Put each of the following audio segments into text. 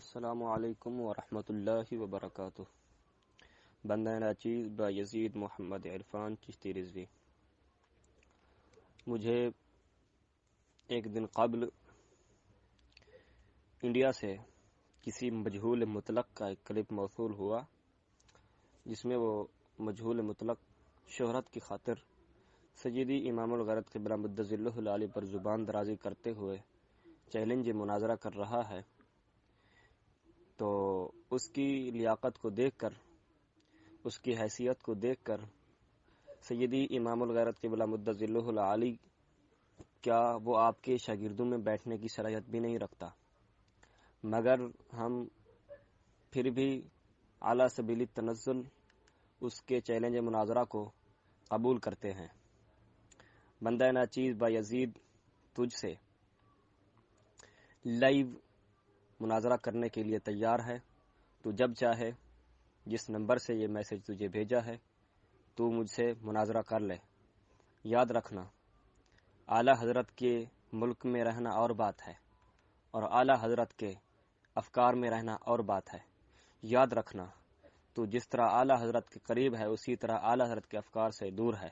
السلام علیکم ورحمۃ اللہ وبرکاتہ۔ بندہ ناچیز با یزید محمد عرفان چشتی رضوی۔ مجھے ایک دن قبل انڈیا سے کسی مجہول مطلق کا ایک کلپ موصول ہوا، جس میں وہ مجہول مطلق شہرت کی خاطر سیدی امام الغرض قبلہ مدظ اللہ العالی پر زبان درازی کرتے ہوئے چیلنج مناظرہ کر رہا ہے۔ تو اس کی لیاقت کو دیکھ کر، اس کی حیثیت کو دیکھ کر سیدی امام الغیرت قبلہ مدظ اللہ العالی کیا وہ آپ کے شاگردوں میں بیٹھنے کی صلاحیت بھی نہیں رکھتا، مگر ہم پھر بھی اعلیٰ سبیل تنزل اس کے چیلنج مناظرہ کو قبول کرتے ہیں۔ بندہ ناچیز با یزید تجھ سے لائیو مناظرہ کرنے کے لیے تیار ہے۔ تو جب چاہے، جس نمبر سے یہ میسج تجھے بھیجا ہے، تو مجھ سے مناظرہ کر لے۔ یاد رکھنا، اعلیٰ حضرت کے ملک میں رہنا اور بات ہے، اور اعلیٰ حضرت کے افکار میں رہنا اور بات ہے۔ یاد رکھنا، تو جس طرح اعلیٰ حضرت کے قریب ہے، اسی طرح اعلیٰ حضرت کے افکار سے دور ہے۔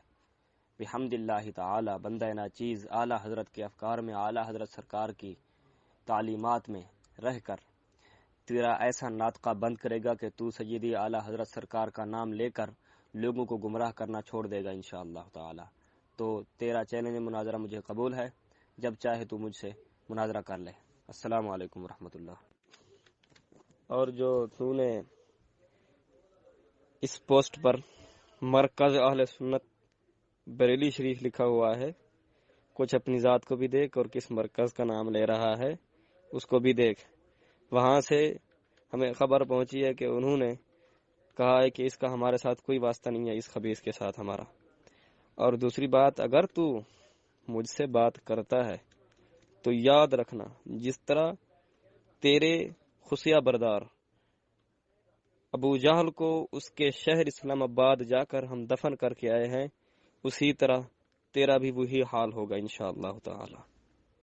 بحمد اللہ تعالی بندہ ناچیز اعلیٰ حضرت کے افکار میں، اعلیٰ حضرت سرکار کی تعلیمات میں رہ کر تیرا ایسا ناطقہ بند کرے گا کہ تو سیدی اعلیٰ حضرت سرکار کا نام لے کر لوگوں کو گمراہ کرنا چھوڑ دے گا انشاءاللہ تعالی۔ تو تیرا چیلنج مناظرہ مجھے قبول ہے، جب چاہے تو مجھ سے مناظرہ کر لے۔ السلام علیکم ورحمۃ اللہ۔ اور جو تو نے اس پوسٹ پر مرکز اہل سنت بریلی شریف لکھا ہوا ہے، کچھ اپنی ذات کو بھی دیکھ اور کس مرکز کا نام لے رہا ہے اس کو بھی دیکھ۔ وہاں سے ہمیں خبر پہنچی ہے کہ انہوں نے کہا ہے کہ اس کا ہمارے ساتھ کوئی واسطہ نہیں ہے، اس خبیث کے ساتھ ہمارا۔ اور دوسری بات، اگر تو مجھ سے بات کرتا ہے تو یاد رکھنا، جس طرح تیرے خفیہ بردار ابو جہل کو اس کے شہر اسلام آباد جا کر ہم دفن کر کے آئے ہیں، اسی طرح تیرا بھی وہی حال ہوگا انشاءاللہ تعالی۔